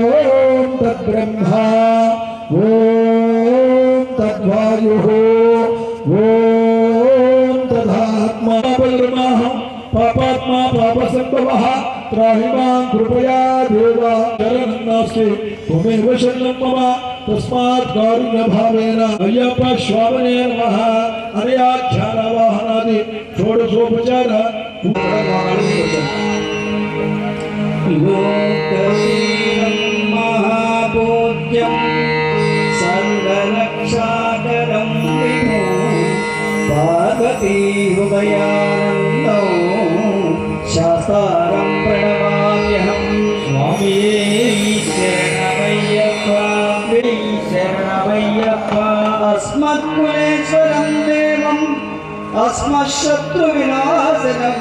ఓం తద్బ్రహ్మ ఓం తద్వాయుః ఓం తదాత్మా పాపాత్మా పాపసంభవః త్రాహి మాం కృపయా దేవా శరణం నాస్తి త్వమేవ శరణం మమ తస్మాత్ కారుణ్యభావేన అయ్యప్ప స్వామినే నమః అనయాధ్యానవాహనాది షోడశోపచార మహాపూజ్యం సర్వరక్షాకరం పార్వతీ హృదయానందం శాస్త్రం ప్రణమామ్యహం స్వామి శరణమయ్యప్ప శరణమయ్యప్ప అస్మత్కులేశ్వరం దేవం అస్మశత్రు వినాశనం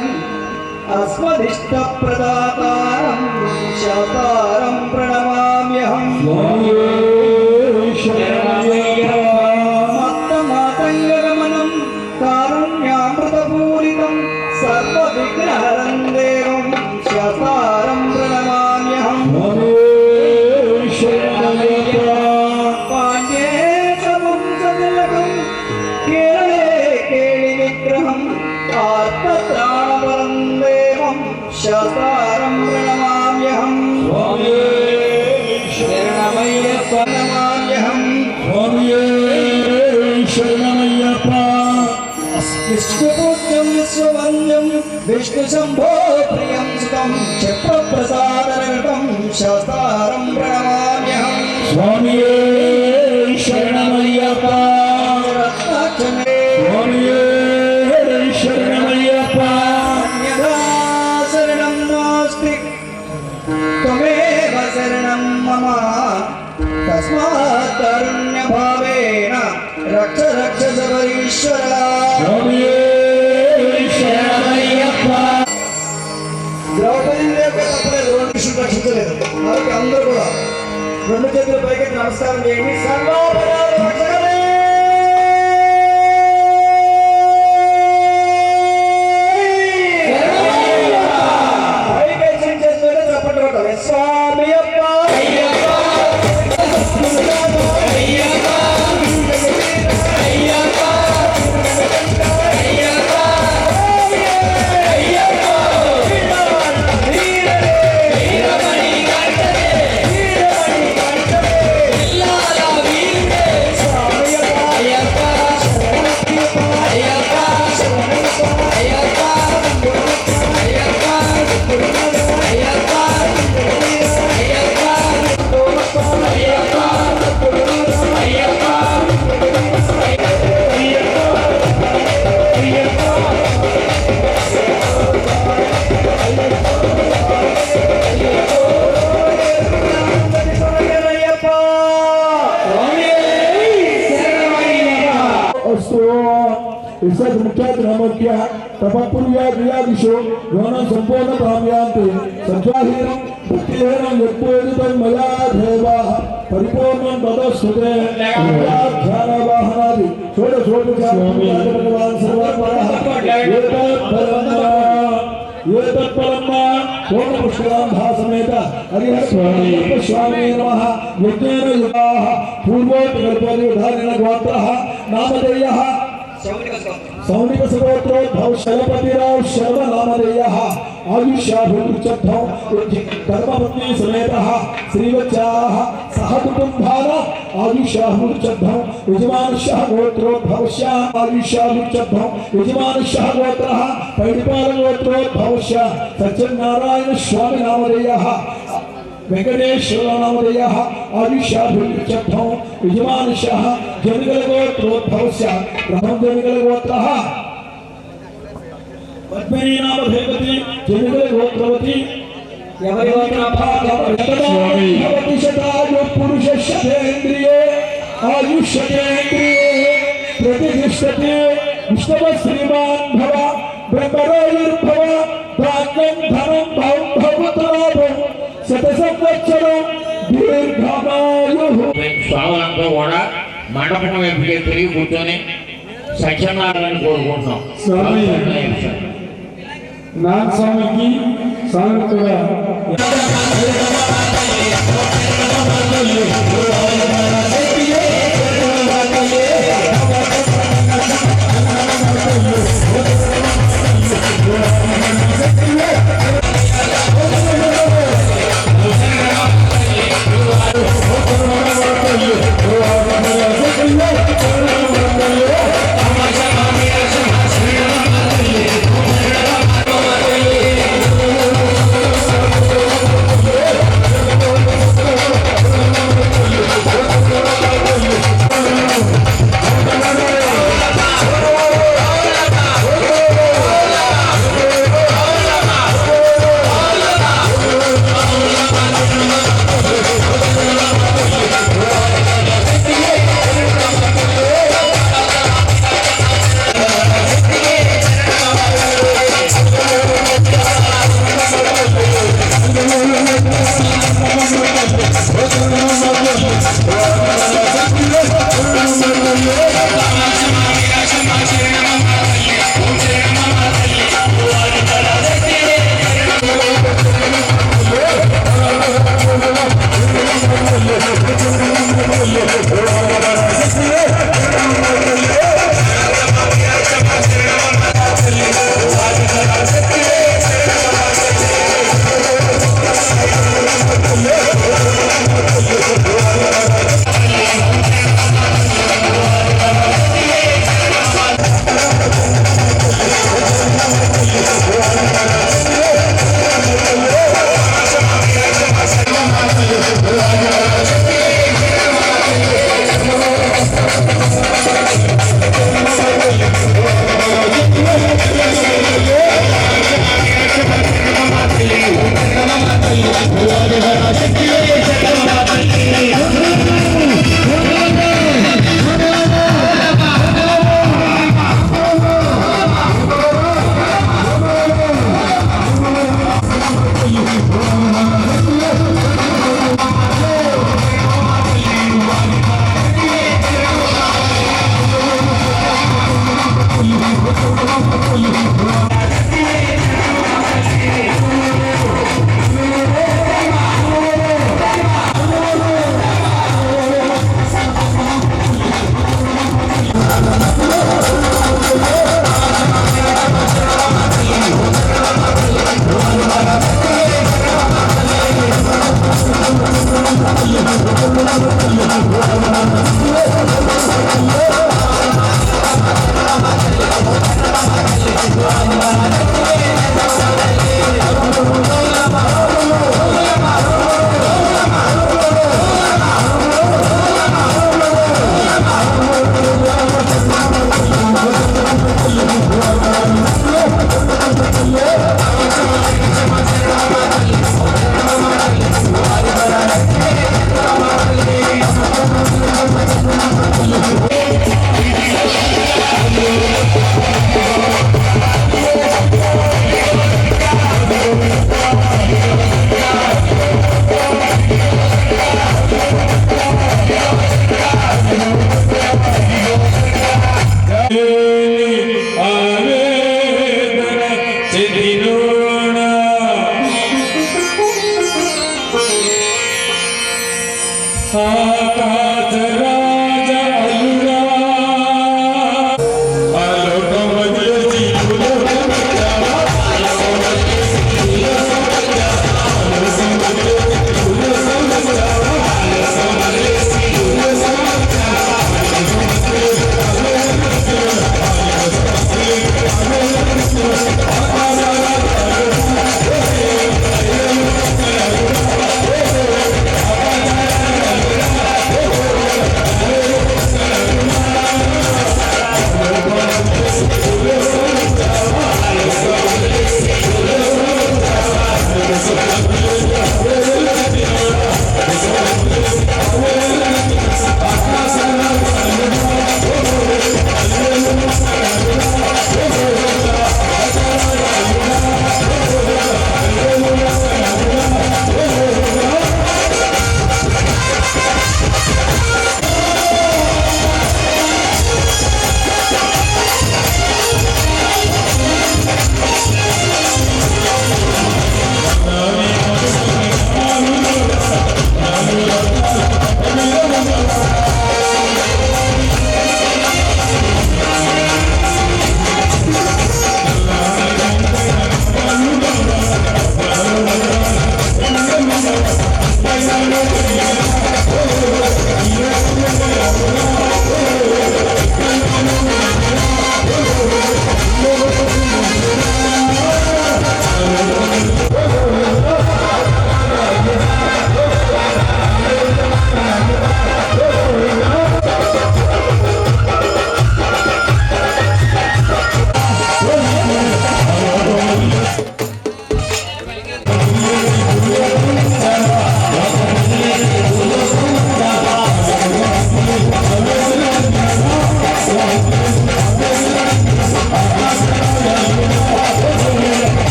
अस्मदिष्टप्रदातारं शास्त्रं प्रणमाम्यहं मत्तमातङ्गगमनं कारुण्यामृतपूरितं सर्वविघ्नहरं देवं शास्त्रं प्रणमाम्यहं पाण्ड्ये समुद्रतिलकं केरळे केलिविग्रहं आर्तत्राणवरं शास्त्रं प्रणमाम्यहं शरणमय्यप्प नमाम्यहं शरणमय्यप्प विष्णुपूज्यं विश्ववन्द्यं विष्णुशम्भो प्रियं सुतं क्षिप्रप्रसादरहितं शास्त्रं प्रणमाम्यहं स्वामी शरणमय्यप्प रत्नाक्षणे स्वामी शरणमय्यप्प त्वमेव शरणं मम तस्मात् कारुण्यभावेन रक्ष रक्ष सबरीश्वर ద్రౌపది రక్షించలేదు కాబట్టి అందరూ కూడా రెండు చేతుల పైకి నమస్కారం చేయండి సర్వోపరాధ రక్షకమే స్వామి అప్ప मुख्यात्मख्य तपपूर्व्या क्रियादिशो योनं संपूर्ण काम्यांते संख्याहीनं भक्तिहीनं यत्पूजितं मया देवा परिपूर्णं तदस्तुते ध्यानवाहनादि षोडशोपचाराणि भगवान् सर्वपरः एतत्परम्मा पूर्णपुष्करान्धासमेत हरिहर स्वामी नमः यज्ञेन युगाः पूर्वोत्कल्पयोधानेन गोत्रः नामधेयः सौनिक सगोत्रोद्भव शैलपतिराव शर्म नामधेयः आयुष्याभिवृद्धौ धर्मपत्नी समेतः श्रीवत्साः सह कुटुम्बान आयुष्याभिवृद्धौ यजमानशः गोत्रोद्भवस्य आयुष्याभिवृद्धौ यजमानशः गोत्रः पैडिपाल गोत्रोद्भवस्य सत्यनारायण स्वामी नामधेयः वेंकटेश्वर नामधेयः आयुष्याभिवृद्धौ यजमानशः जमिगल गोत्रोद्भवस्य ब्रह्मजमिगल गोत्रः पद्मिनी नामधेयवती जमिगल गोत्रवती यवति शतायु पुरुष शतेन्द्रिये आयुष्यतेन्द्रिये प्रतिष्ठते विष्णव श्रीमान् भव ब्रह्मरायुर्भव धान्यं धनं भवतराभं शतसंवत्सरं दीर्घमायुः स्वामींతో కూడా మండపం వైపుకి తిరిగి కూర్చొని సత్యనారాయణ కోరుకుంటున్నాం. స్వామి నాథ స్వామికి స్వాగతం.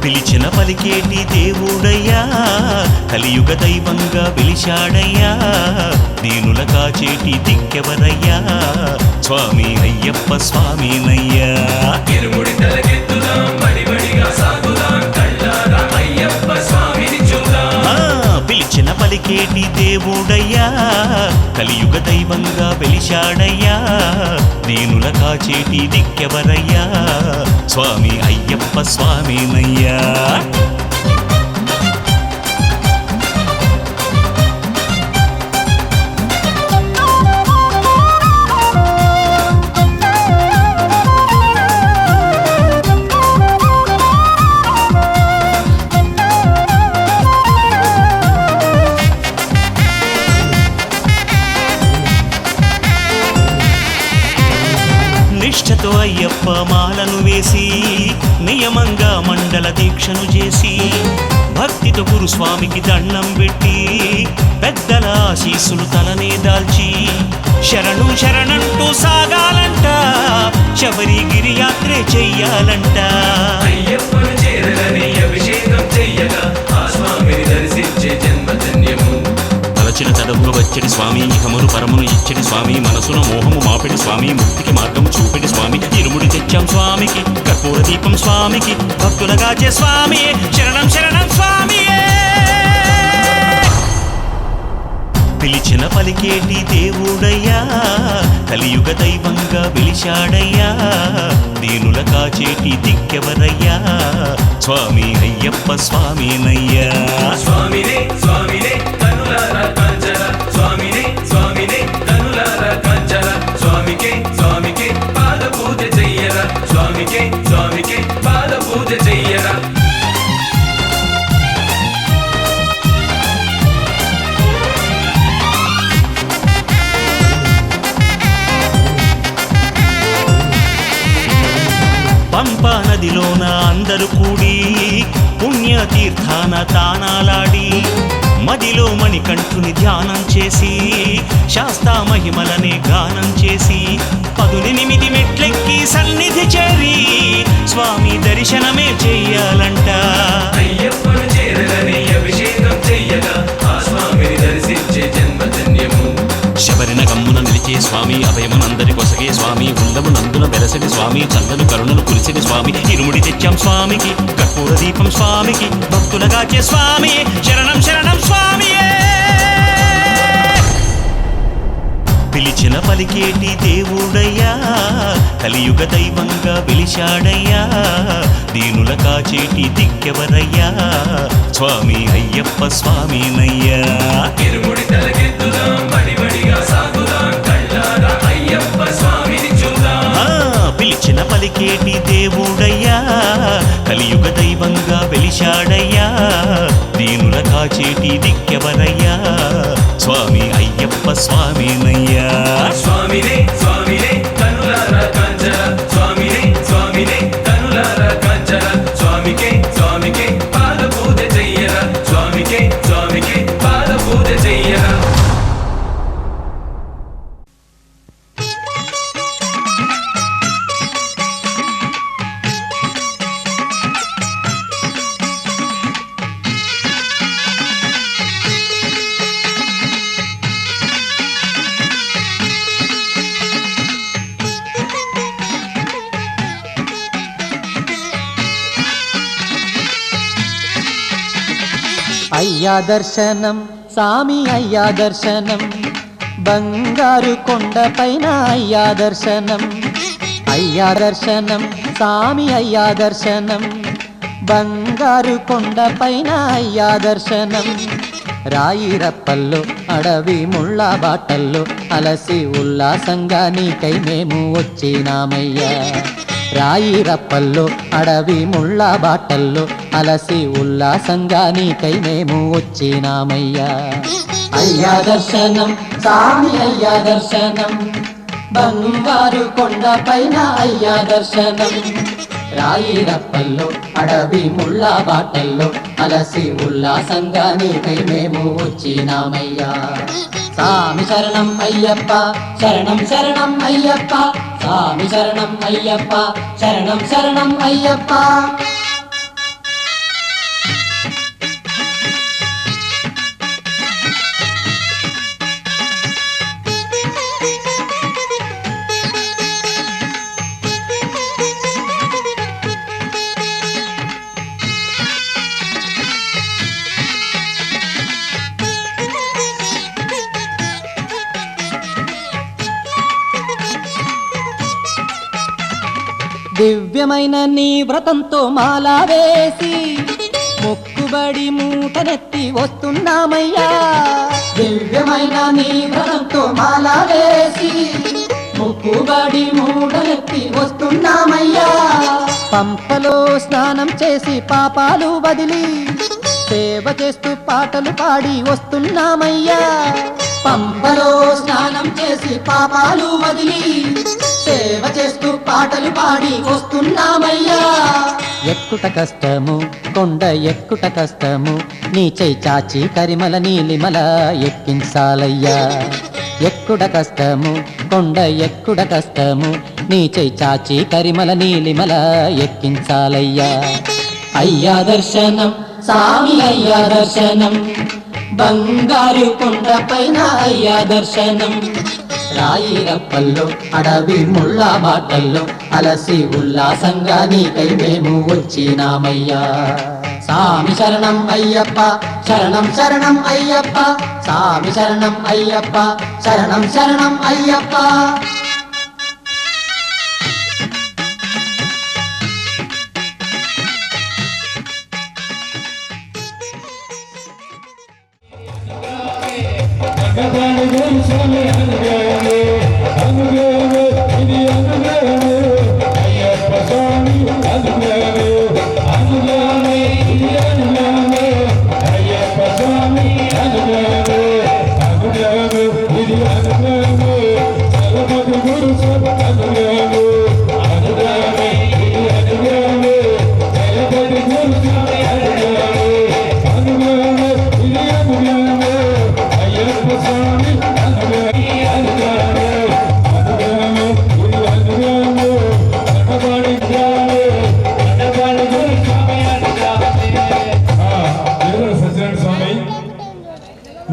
పిలిచిన పలికేటి దేవుడయ్యా, కలియుగ దైవంగా పిలిచాడయ్యా, దీనుల కాచేటి దిక్కెవరయ్యా, స్వామి అయ్యప్ప స్వామినయ్యా. ఇరుముడి తలకెత్తుదాం, బడిబడిగా సాగుదాం, కళ్ళారా అయ్యప్ప స్వామిని చూద్దాం. పిలిచిన పలికేటి దేవుడయ్యా, కలియుగ దైవంగా పిలిచాడయ్యా, దీనుల కాచేటి దిక్కెవరయ్యా, స్వామి అయ్యప్ప స్వామినయ్యా. నిష్ఠతో అయ్యప్ప మాలను వేసి, నియమంగా మండల దీక్షను చేసి, భక్తితో గురుస్వామికి దండం పెట్టి, పెద్దల ఆశీస్సులు తలనే దాల్చి, శరణు శరణంటూ సాగాలంట, శబరిగిరి యాత్రే చెయ్యాలంట. అయ్యప్పను చేరలని అభిషేకం చెయ్యగా, ఆ స్వామిని దర్శించే జన్మధన్యము. తలచిన తడవులు వచ్చడి స్వామి, ఇహమును పరమును ఇచ్చడి స్వామి, మనసున మోహము మాపిడి స్వామి, ముక్తికి మార్గము చూపిడి స్వామి, ఇరుముడి తెచ్చాం స్వామికి, కర్పూర దీపం స్వామికి, భక్తులగాచే స్వామి, శరణం శరణం స్వామియే. పిలిచిన పలికేటి దేవుడయ్యా, కలియుగ దైవంగా పిలిచాడయ్యా, దీనుల కాచేటి దిక్కెవరయ్యా, స్వామి అయ్యప్ప స్వామినయ్యా. స్వామినే స్వామినే కనులారా కాంచల, స్వామినే స్వామినే కనులారా కాంచల, స్వామికే స్వామికే పాద పూజ చెయ్యరా, స్వామికే స్వామికే పాద పూజ చెయ్యరా. పంపా నదిలోన అందరూ కూడి, పుణ్యతీర్థాన తానాలాడి, మదిలో మణికంఠుని ధ్యానం చేసి, శాస్తా మహిమలనే గానం చేసి, 18 మెట్లెక్కి సన్నిధి చేరి, స్వామి దర్శనమే చెయ్యాలంట. అయ్యప్పను చేరలని అభిషేకం చెయ్యగా, ఆ స్వామిని దర్శించే జన్మధన్యము. శబరిన గమ్మున నిలిచే స్వామి, అభయమునందరి కొసగే స్వామి, ఉండమునందున వెలసడి స్వామి, చల్లని కరుణను కురిసిడి స్వామి, ఇరుముడి తెచ్చాం స్వామికి, కర్పూర దీపం స్వామికి, భక్తులగాచే స్వామి, శరణం శరణం స్వామియే. పిలిచిన పలికేటి దేవుడయ్యా, కలియుగ దైవంగా పిలిచాడయ్యా, దీనుల కాచేటి దిక్కెవరయ్యా, స్వామి అయ్యప్ప స్వామినయ్యా. ఇరుముడి తలకెత్తుదాం, బడిబడిగా సాగుదాం, కళ్ళారా అయ్యప్ప స్వామిని చూద్దాం. పిలిచిన పలికేటి దేవుడయ్యా, కలియుగ దైవంగా వెలిశాడయ్యా, దీనుల కాచేటి దిక్కెవరయ్యా, స్వామి అయ్యప్ప స్వామినయ్యా. స్వామినే స్వామినే కనులారా కాంచల, స్వామినే స్వామినే కనులారా కాంచల, స్వామికే స్వామికే పాద పూజ చెయ్యరా, స్వామికే స్వామికే పాద పూజ చెయ్యరా. అయ్యా దర్శనం సామి అయ్యా దర్శనం బంగారు కొండపైన అయ్యా దర్శనం అయ్యా దర్శనం సామి అయ్యా దర్శనం బంగారు కొండపైన అయ్యా దర్శనం రాయిరప్పల్లో అడవి ముళ్ళ బాటల్లో అలసి ఉల్లాసంగా నీకై మేము వచ్చినామయ్యా రాయిరప్పల్లో అడవి ముళ్ళ బాటల్లో అలసి ఉల్లాసంగా నీకై మేము వచ్చినామయ్యా అయ్యా దర్శనం సామి అయ్యా దర్శనం బంగారు కొండపైన అయ్యా దర్శనం రాయిరప్పల్లో అడవి ముళ్ళ బాటల్లో అలసి ఉల్లాసంగా నీకై మేము వచ్చినామయ్యా సామి శరణం అయ్యప్ప శరణం శరణం అయ్యప్ప సామి శరణం అయ్యప్ప శరణం శరణం అయ్యప్ప దివ్యమైన నీ వ్రతంతో మాలా వేసి మొక్కుబడి మూటనెత్తి వస్తున్నామయ్యా దివ్యమైన నీ వ్రతంతో మాలా వేసి మొక్కుబడి మూటనెత్తి వస్తున్నామయ్యా పంపలో స్నానం చేసి పాపాలు వదిలి సేవ చేస్తూ పాటలు పాడి వస్తున్నామయ్యా పంపలో స్నానం చేసి పాపాలు వదిలి సేవ చేస్తూ పాటలు పాడి వస్తున్నామయ్యా ఎక్కుట కష్టము కొండ ఎక్కుట కష్టము నీ చెయ్యి చాచి కరిమల నీలిమల ఎక్కించాలయ్యా ఎక్కుట కష్టము కొండ ఎక్కుట కష్టము నీ చెయ్యి చాచి కరిమల నీలిమల ఎక్కించాలయ్యా అయ్యా దర్శనం సామి అయ్యా దర్శనం బంగారు కొండపైన అయ్యా దర్శనం రాయిరప్పల్లో అడవి ముళ్ళ బాటల్లో అలసి ఉల్లాసంగా నీకై మేము వచ్చినామయ్యా సామి శరణం అయ్యప్ప శరణం శరణం అయ్యప్ప సామి శరణం అయ్యప్ప శరణం శరణం అయ్యప్ప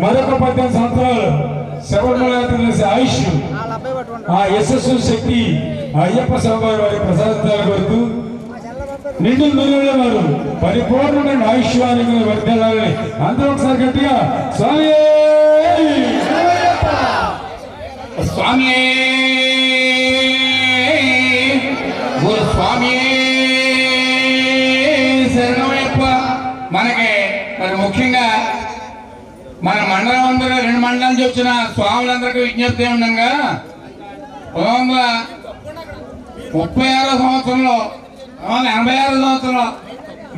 మరొక 18 సంవత్సరాలు శబరిమల యాత్ర చేసే ఆయుష్ ఆ యశస్సు శక్తి అయ్యప్ప స్వామి వారి ప్రసాదాల కొరకు నిండు నూనె వారు పరిపూర్ణమైన ఆయుష్యానికి వర్గాలని అందరూ ఒకసారి గట్టిగా స్వామి స్వామి స్వామి శరణమయ్యప్ప. మనకి మరి ముఖ్యంగా మన మండలం అందరూ 2 మండలాలు చెప్తున్న స్వాములందరికీ విజ్ఞప్తి ఉండగా 1936 సంవత్సరంలో 86 సంవత్సరంలో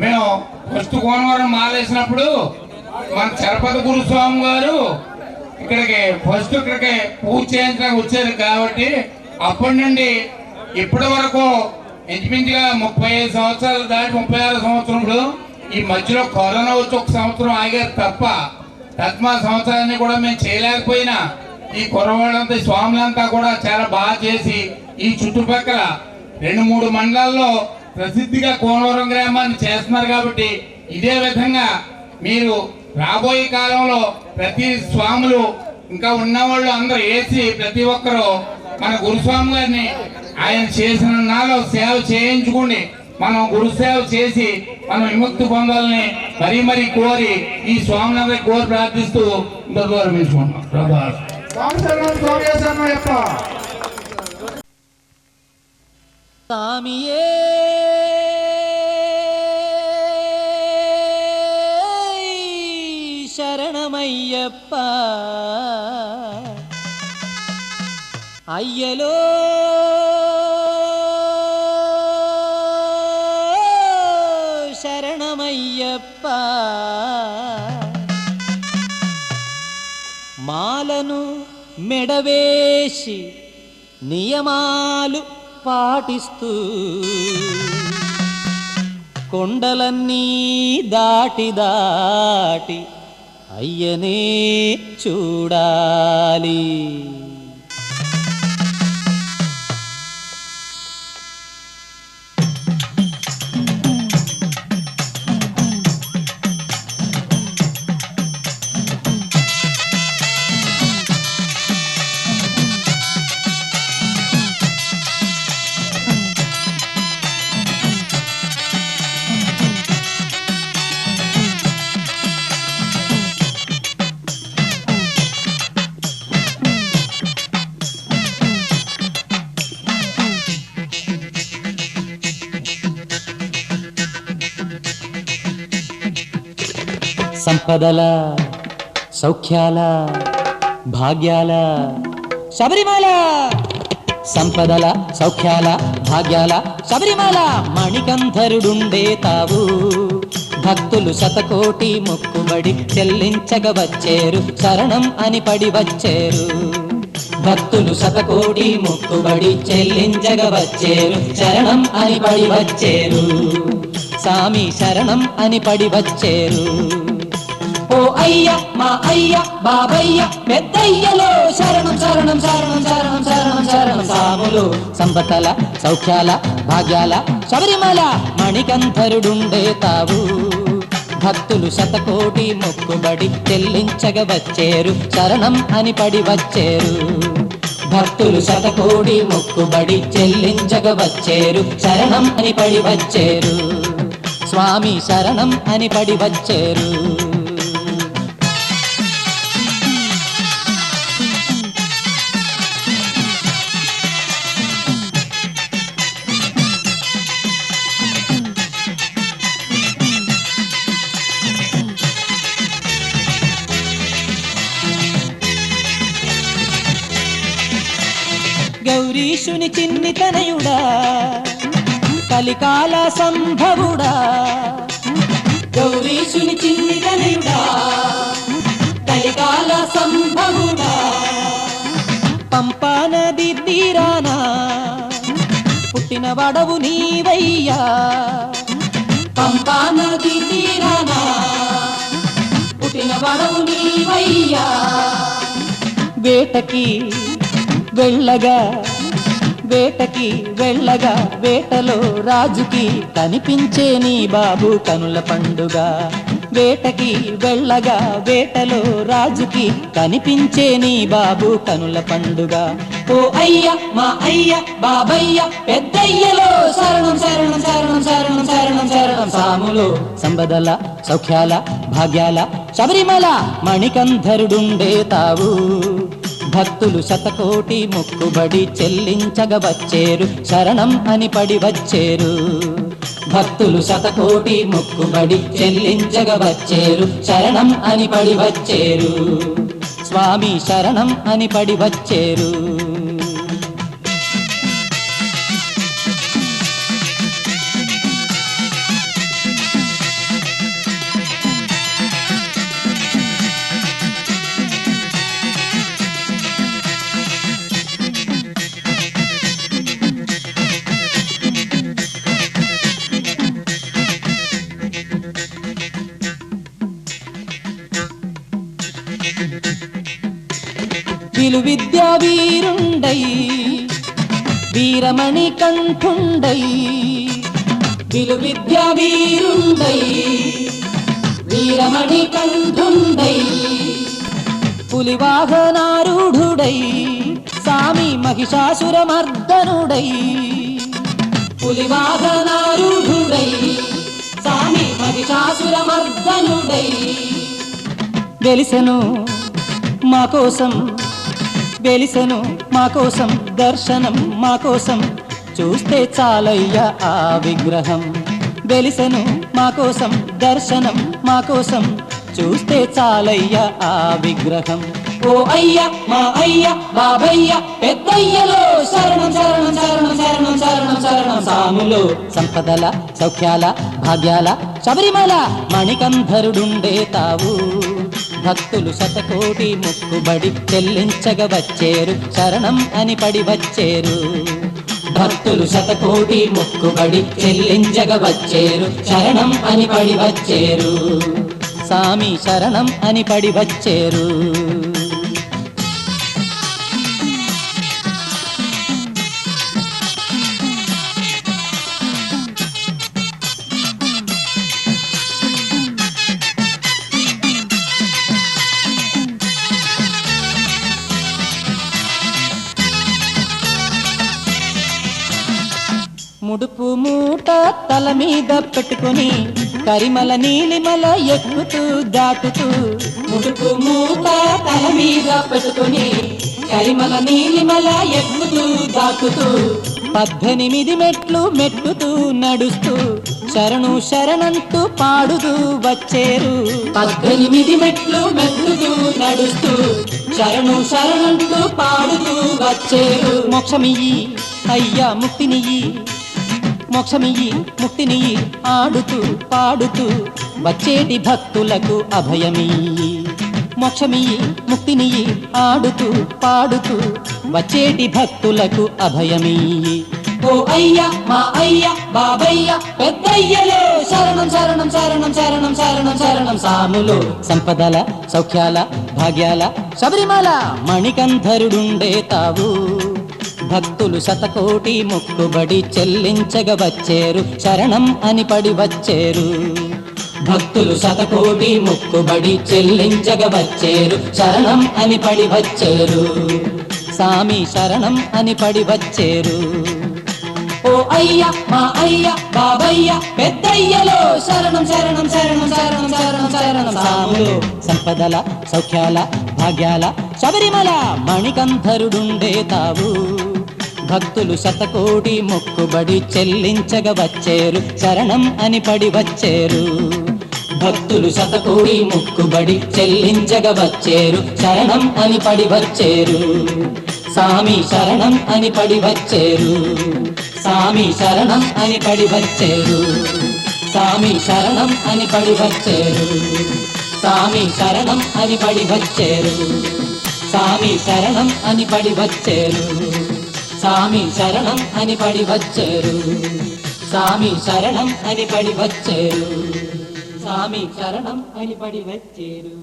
మేము ఫస్ట్ కోనవరం మాలేసినప్పుడు మన చరపతి గురుస్వామి గారు ఇక్కడికి పూజ చేయించడానికి వచ్చారు. కాబట్టి అప్పటి నుండి ఇప్పటి వరకు ఇంచుమించుగా 35 సంవత్సరాలు దాటి 36 సంవత్సరంలో ఈ మధ్యలో కరోనా వచ్చి 1 సంవత్సరం ఆగారు తప్ప తత్మా సంవత్సరాన్ని కూడా మేము చేయలేకపోయినా ఈ కుర్రవాళ్ళంతా స్వాములంతా కూడా చాలా బాగా చేసి ఈ చుట్టుపక్కల 2-3 మండలాల్లో ప్రసిద్ధిగా కోనవరం గ్రామాన్ని చేస్తున్నారు. కాబట్టి ఇదే విధంగా మీరు రాబోయే కాలంలో ప్రతి స్వాములు ఇంకా ఉన్నవాళ్ళు అందరూ వేసి ప్రతి ఒక్కరూ మన గురుస్వామి గారిని ఆయన చేసిన నాలో సేవ చేయించుకోండి. మనం గురుసేవ చేసి మనం విముక్తి పొందాలని మరి కోరి ఈ స్వామిని కోరి ప్రార్థిస్తూ ఇంత దూరం ఎంచుకున్నాం ప్రభాస్ సామియే శరణమయ్యప్ప అయ్యలో శరణమయ్యప్ప మాలను మెడవేసి నియమాలు పాటిస్తూ కొండలన్నీ దాటి దాటి అయ్యనే చూడాలి. సంపదల సౌఖ్యాల భాగ్యాల శబరిమల, సంపదల సౌఖ్యాల భాగ్యాల శబరిమల, మణికంఠరుడుండే తావు భక్తులు శతకోటి మొక్కుబడి చెల్లించగ వచ్చేరు, శరణం అని పడి వచ్చేరు. భక్తులు శతకోటి మొక్కుబడి చెల్లించగ వచ్చేరు, శరణం అని పడి వచ్చేరు. సామి శరణం అని పడి వచ్చేరు. ఓ అయ్య మా అయ్య బాబయ్య పెద్దయ్యలో శరణం శరణం శరణం శరణం శరణం శరణం. సాములు సంపదల సౌఖ్యాల భాగ్యాల శబరిమల, మణికంఠరుడుండే తావు భక్తులు శతకోటి మొక్కుబడి చెల్లించగ వచ్చేరు, శరణం అని పడి వచ్చేరు. భక్తులు శతకోటి మొక్కుబడి చెల్లించగ వచ్చేరు, శరణం అని పడి వచ్చేరు. స్వామి శరణం అని పడి వచ్చేరు. గౌరీశుని చిన్ని తనయుడా కలికాల సంభవుడా, గౌరీశుని చిన్ని తనయుడా కలికాల సంభవుడా. పంపా నది తీరానా పుట్టిన వడవు నీవయ్యా, పంపా నది తీరానా పుట్టిన వడవు నీవయ్యా. వేటకి వెళ్ళగా వేటకి వెళ్ళగా వేటలో రాజుకి కనిపించే నీ బాబు కనుల పండుగ. వేటకి వెళ్ళగా వేటలో రాజుకి కనిపించే నీ బాబు కనుల పండుగ. ఓ అయ్య మా అయ్య బాబయ్య పెద్దయ్యలో శరణం శరణం శరణం శరణం శరణం శరణం. సాములు సంపదల సౌఖ్యాల భాగ్యాల శబరిమల, మణికంఠరుడుండే తావు భక్తులు శతకోటి మొక్కుబడి చెల్లించగ వచ్చేరు, శరణం అని పడి వచ్చేరు. భక్తులు శతకోటి మొక్కుబడి చెల్లించగ వచ్చేరు, శరణం అని పడి వచ్చేరు. స్వామి శరణం అని పడి వచ్చేరు. విలు విద్యా వీరుండై వీరమణి కంఠుండై, విలు విద్యా వీరుండై వీరమణి కంఠుండై. పులివాహనారూఢుడై సామి మహిషాసురమర్దనుడై, పులివాహనారూఢుడై సామి మహిషాసురమర్దనుడై. వెలిసెను మా కోసం, వెలిసెను మా కోసం, దర్శనం మా కోసం, చూస్తే చాలయ్యా ఆ విగ్రహం. వెలిసెను మా కోసం, దర్శనం మా కోసం, చూస్తే చాలయ్యా ఆ విగ్రహం. ఓ అయ్య మా అయ్య బాబయ్య పెద్దయ్యలో శరణం శరణం శరణం శరణం శరణం శరణం. సాములో సంపదల సౌఖ్యాల భాగ్యాల శబరిమల మణికంధరుడుండే తావు. భక్తులు శతకోటి మొక్కుబడి చెల్లించగ వచ్చేరు, శరణం అని పడి వచ్చేరు. భక్తులు శతకోటి మొక్కుబడి చెల్లించగ వచ్చేరు, శరణం అని పడి వచ్చేరు. సామి శరణం అని పడి వచ్చేరు. ముడుపు మూట తల మీద పెట్టుకొని కరిమల నీలిమల ఎక్కుతూ దాటుతూ, ముడుపు మూట తల మీద పెట్టుకొని కరిమల నీలిమల ఎక్కుతూ దాటుతూ, 18 మెట్లు మెట్టుతూ నడుస్తూ శరణు శరణంటూ పాడుతూ వచ్చేరు. 18 మెట్లు మెట్టుతూ నడుస్తూ శరణు శరణంటూ పాడుతూ వచ్చేరు. మోక్షమియ్యి అయ్యా ముక్తినియ్యి, మోక్షమియ్యి ముక్తినియ్యి, ఆడుతూ పాడుతూ వచ్చేటి భక్తులకు అభయమియ్యి. మోక్షమియ్యి ముక్తినియ్యి, ఆడుతూ పాడుతూ వచ్చేటి భక్తులకు అభయమియ్యి. ఓ అయ్య మా అయ్య బాబయ్య పెద్దయ్యలో శరణం శరణం శరణం శరణం శరణం శరణం. సాములో సంపదల సౌఖ్యాల భాగ్యాల శబరిమల మణికంధరుడుండే తావు. భక్తులు శతకోటి మొక్కుబడి చెల్లించగ వచ్చేరు, శరణం అని పడి వచ్చేరు. భక్తులు శతకోటి మొక్కుబడి చెల్లించగ వచ్చేరు, శరణం అని పడి వచ్చేరు. సామి శరణం అని పడి వచ్చేరు. ఓ అయ్య మా అయ్య బాబయ్య పెద్దయ్యలో శరణం శరణం శరణం శరణం శరణం శరణం. సాములో సంపదల సౌఖ్యాల భాగ్యాల శబరిమల మణికంధరుడుండే తావు. భక్తులు శతకోటి మొక్కుబడి చెల్లించగ వచ్చేరు, శరణం అని పడి వచ్చేరు. భక్తులు శతకోటి మొక్కుబడి చెల్లించగ వచ్చేరు, శరణం అని పడి వచ్చేరు. సామి శరణం అని పడి వచ్చేరు. సామి శరణం అని పడి వచ్చేరు. సామి శరణం అని పడి వచ్చేరు. సామి శరణం అని పడి వచ్చేరు. సామి శరణం అని పడి వచ్చేరు. సామి శరణం అని పడి వచ్చేరు. సామి శరణం అని పడి వచ్చేరు. సామి శరణం అని పడి వచ్చేరు.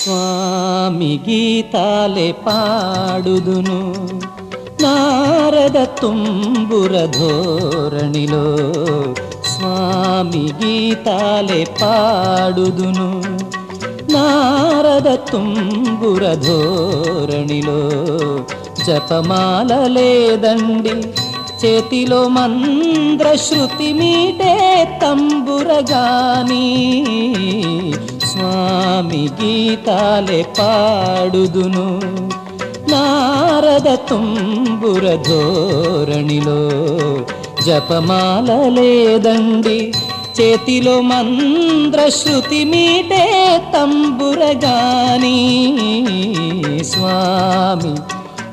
స్వామి గీతాలే పాడుదును నారద తుంబుర ధోరణిలో. స్వామి గీతాలే పాడుదును నారద తుంబుర ధోరణిలో. జపమాల లేదండి చేతిలో మంద్ర శృతి మీటే తంబురగాని. స్వామి గీతాలే పాడుదును నారద తుంబుర ధోరణిలో. జపమాల లేదండి చేతిలో మంద్ర శృతి మీటే తంబురగాని. స్వామి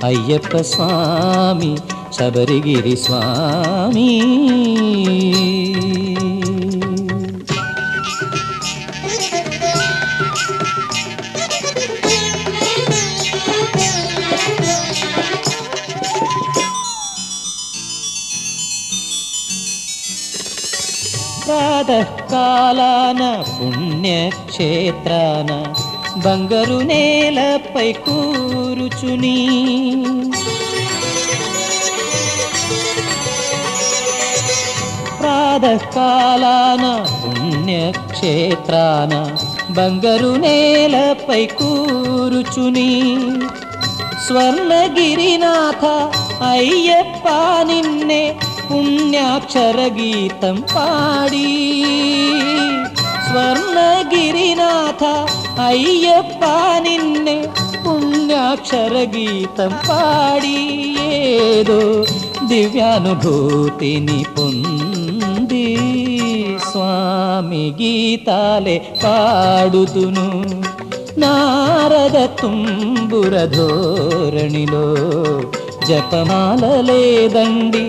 అయ్యప్ప స్వామి శబరిగిరి స్వామి. ప్రాతకాలాన పుణ్యక్షేత్రాన బంగారు నేలపై కూరుచుని ప్రాతకాలాన పుణ్యక్షేత్రాన బంగారు నేలపై కూరుచుని స్వర్ణగిరినాథ అయ్యప్ప నిన్నే పుణ్యాక్షర గీతం పాడి స్వర్ణగిరినాథ అయ్యప్ప నిన్నే పుణ్యాక్షర గీతం పాడి ఏదో దివ్యానుభూతిని పొంది స్వామి గీతాలే పాడుతును నారద తుంబుర ధోరణిలో జపమాల లేదండి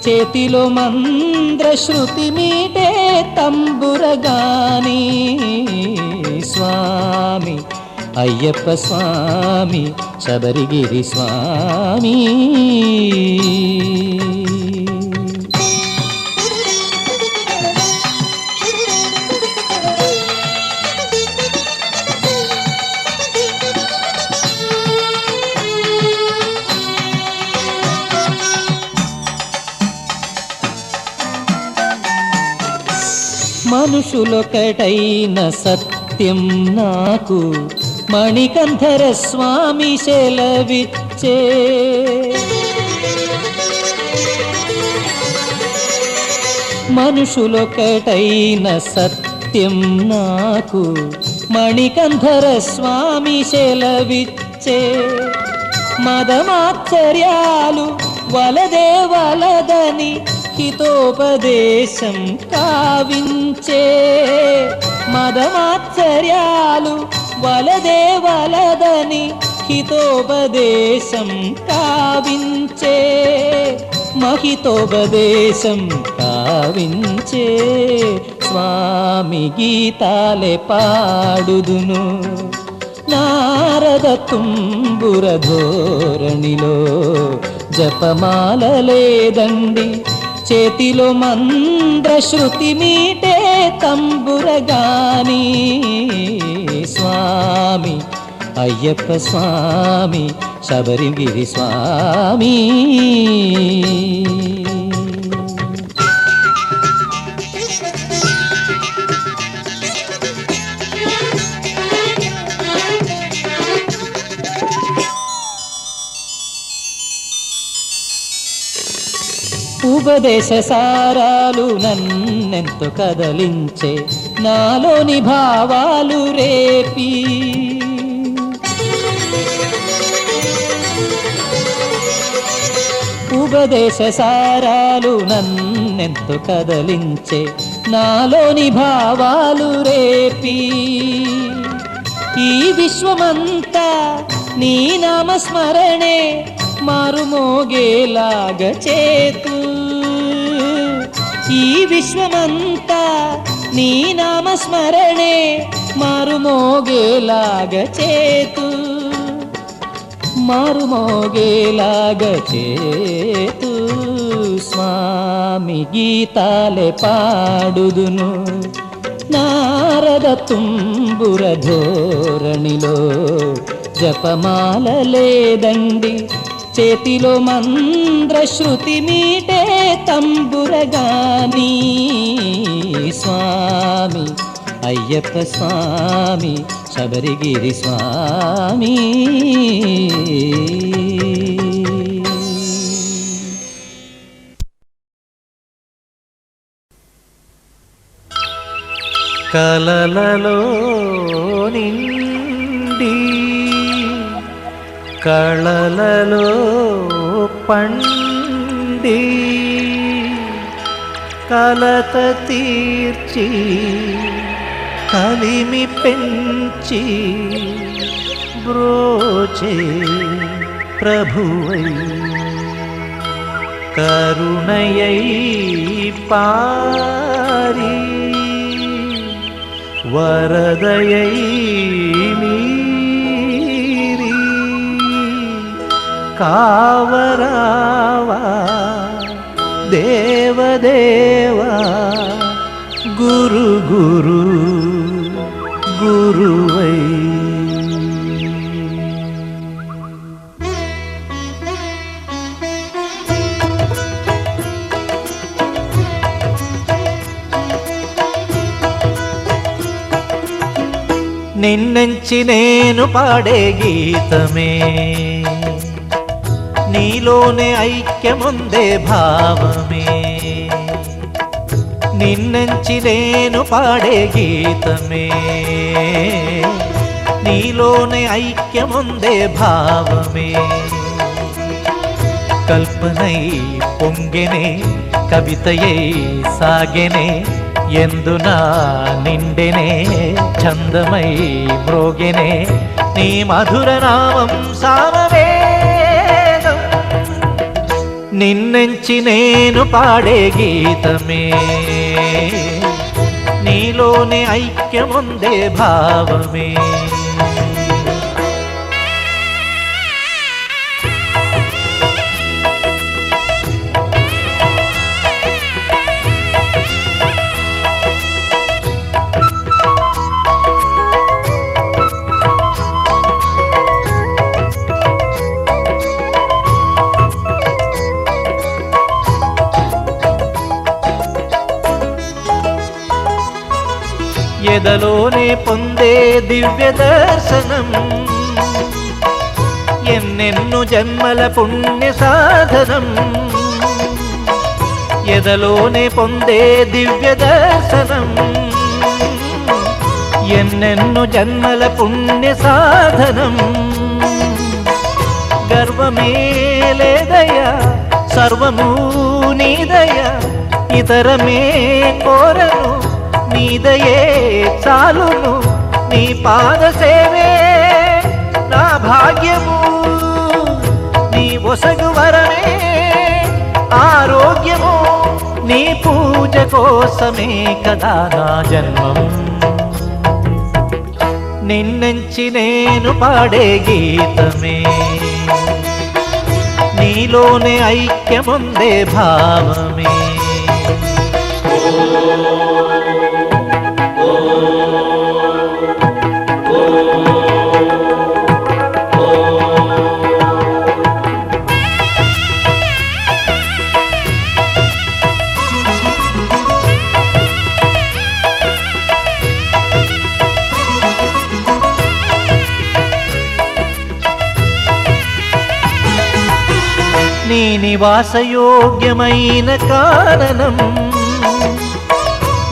చేతిలో మంద్ర శృతి మీటే తంబురగాని స్వామి అయ్యప్ప స్వామి శబరిగిరి స్వామి మనుషులొకటైన సత్యం నాకు మణికంఠర స్వామి సెలవిచ్చే మనుషులొకటైన సత్యం నాకు మణికంఠర స్వామి సెలవిచ్చే మదమాశ్చర్యాలు వలదే వలదని హితోపదేశం కావించే మదమాశ్చర్యాలు వలదే వలదని హితోపదేశం కావించే మహితోపదేశం కావించే స్వామి గీతాలే పాడుదును నారద తుంబుర ధోరణిలో జపమాల లేదండి చేతిలో మంద్ర శృతి మీటే తంబురగాని స్వామి అయ్యప్ప స్వామి శబరిగిరి స్వామి ఉపదేశ సారాలు నన్నెంతో కదలించే నాలోని భావాలు రేపి ఉపదేశ సారాలు నన్నెంతో కదలించే నాలోని భావాలు రేపి ఈ విశ్వమంతా నీ నామస్మరణే మారుమోగేలాగ చేతు ఈ విశ్వమంతా నీ నామస్మరణే మారుమోగేలాగ చేతు మారుమోగేలాగ చేతు స్వామి గీతాలే పాడుదును నారద తుంబుర ధోరణిలో జపమాల లేదండి చేతిలో మంద్ర శృతి మీటే తంబురగాని స్వామి అయ్యప్ప స్వామి శబరిగిరి స్వామి కలలలో నిండి కళలలో పండి కలత తీర్చి కలిమి పెంచి బ్రోచే ప్రభువై కరుణయై పారి వరదయై మీరి కావరావా దేవదేవా గురు గురు గురువై నిన్నెంచి నేను పాడే గీతమే నీలోనే ఐక్యముందే భావమే నిన్నెంచి నేను పాడే గీతమే నీలోనే ఐక్యముందే భావమే కల్పనై పొంగెనే కవితయై సాగెనే ఎందునా నిండెనే చందమై మ్రోగెనే నీ మధుర నామం సామవేదం నిన్నెంచి నేను పాడే గీతమే నీలోనే ఐక్యముందే భావమే ఎదలోనే పొందే దివ్య దర్శనం ఎన్నెన్ను జన్మల పుణ్య సాధనం ఎదలోనే పొందే దివ్య దర్శనం ఎన్నెన్ను జన్మల పుణ్య సాధనం గర్వమే లేదయ్యా సర్వము నీదయ్యా ఇతరమే కోరను నీదయే చాలును నీ పాద సేవే నా భాగ్యము నీ ఒసగు వరమే ఆరోగ్యము నీ పూజ కోసమే కదా నా జన్మం నిన్నెంచి నేను పాడే గీతమే నీలోనే ఐక్యముందే భావమే నీ నివాసయోగ్యమైన కారణం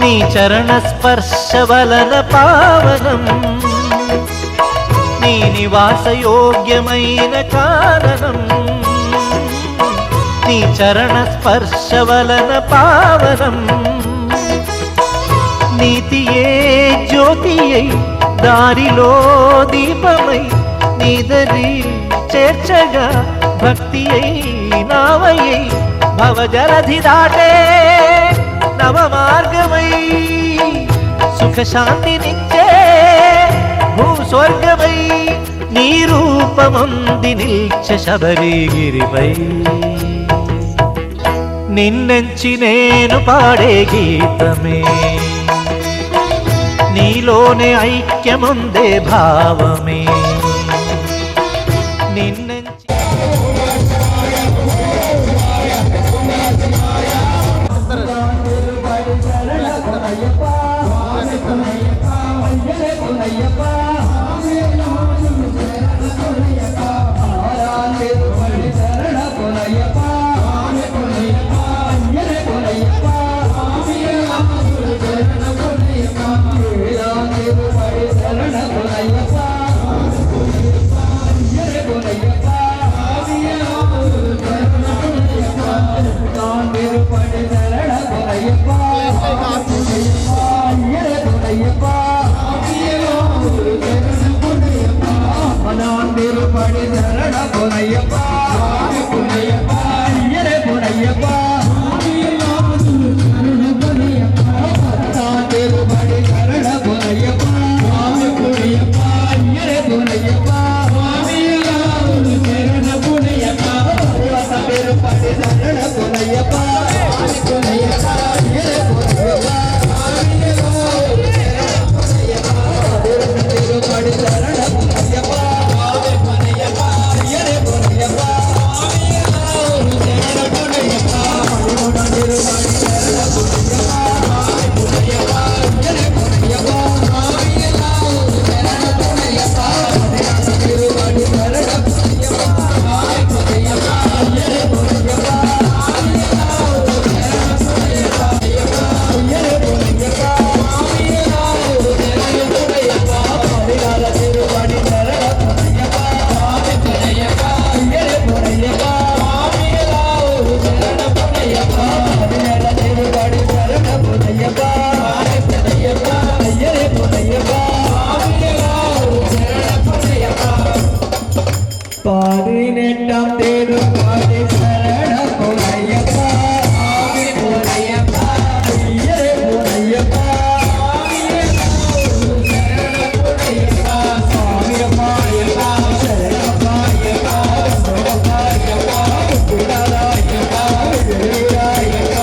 నీ చరణ స్పర్శ వలన పావనం నీ నివాసయోగ్యమైన కారణం నీ చరణ స్పర్శ వలన పావనం నీతియే జ్యోతియై దారిలో దీపమై నీదరి చేర్చగా భక్తి అయి నావయ్యై భవజలధి దాటే నవ మార్గమై సుఖ శాంతినిచ్చే భూస్వర్గమై నీ రూపముంది నిల్చ శబరిగిరిపై నిన్నెంచి నేను పాడే గీతమే నీలోనే ఐక్యముందే భావమే నిన్నెంచి పాడినెట్టం తేరు పాడి శరణ పొనయ్యప్ప ఆవి పొనయ్యప్ప అయ్యరే పొనయ్యప్ప స్వామియప్ప అయ్యప్ప శరణప్ప అయ్యప్ప శరణప్ప అయ్యప్ప గుడాల అయ్యప్ప గుడియ అయ్యప్ప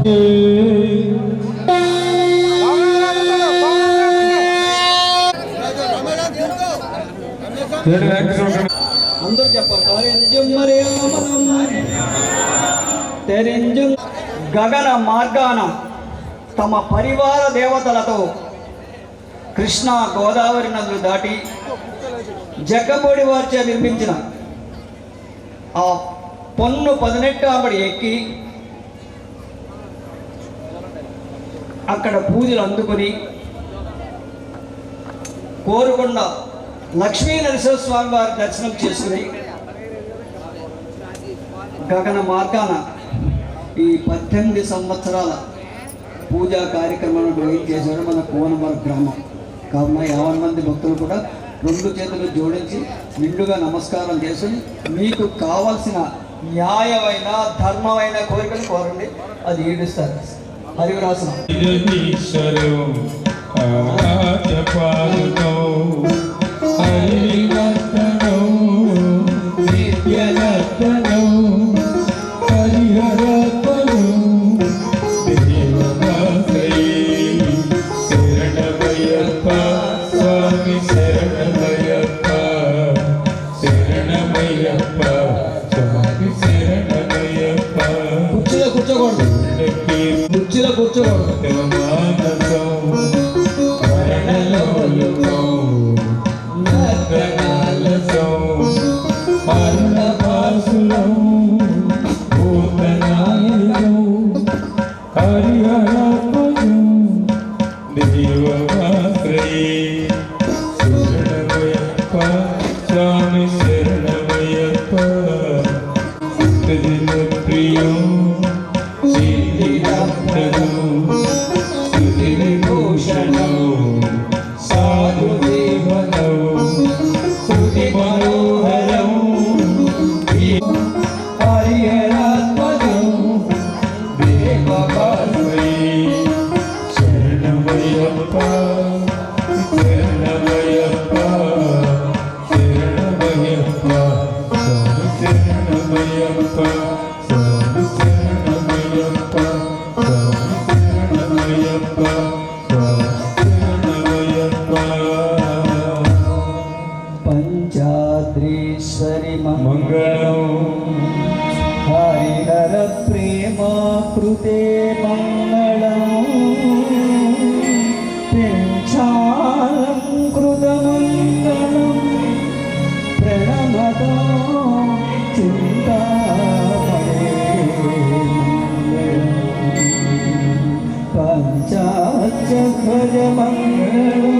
అందరూ చెప్పాలి. గగన మార్గాన తమ పరివార దేవతలతో కృష్ణా గోదావరి నదులు దాటి జగ్గంబోడి వారిచే నిర్మించిన ఆ పొన్ను 18 ఆంబడి ఎక్కి అక్కడ పూజలు అందుకొని కోరుకొండ లక్ష్మీ నరసింహస్వామి వారి దర్శనం చేసుకుని గగన మార్గాన ఈ 18 సంవత్సరాల పూజా కార్యక్రమాలను నిర్వహించేశారు మన కోనమర గ్రామం. కావున 50 మంది భక్తులు కూడా 2 చేతులు జోడించి నిండుగా నమస్కారం చేసి మీకు కావాల్సిన న్యాయమైన ధర్మమైన కోరికలు కోరండి, అది ఈడుస్తారు. హరివరాసనం. కుర్చీలో కూర్చోకూడదు. పంచాద్రీశ్వరి మంగళం హరిహర ప్రేమ కృతే మంగళం కృతమంగళం ప్రణమద చింతామణే పంచాధ్వజ మంగళం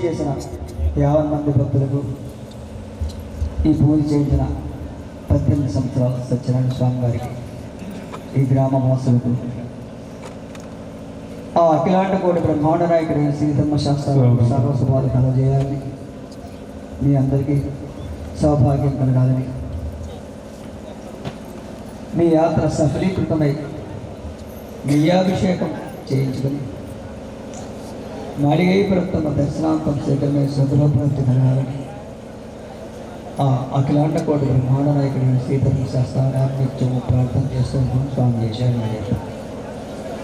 చేసిన 50 మంది భక్తులకు ఈ పూజ చేయించిన 18 సంవత్సరాల సత్యనారాయణ స్వామి గారికి ఈ గ్రామ వాసులకు ఆ అఖిలాండ కోటి బ్రహ్మాండ నాయకుడైన శ్రీధర్మ శాస్త్రాలు సర్వస్వాలు కలజేయాలని, మీ అందరికీ సౌభాగ్యం కలగాలని, మీ యాత్ర సఫలీకృతమై నెయ్యాభిషేకం చేయించుకొని నాడిగై ప్రథమ దర్శనాంతం శేఖరమే సుందరప్రాప్తి కలగాలని ఆ అఖిలాండ కోటి బ్రహ్మాండ నాయకుడి సీతమ్మ శాస్త్రాన్ని నిత్యము ప్రార్థన చేస్తూ స్వామి చేశారు.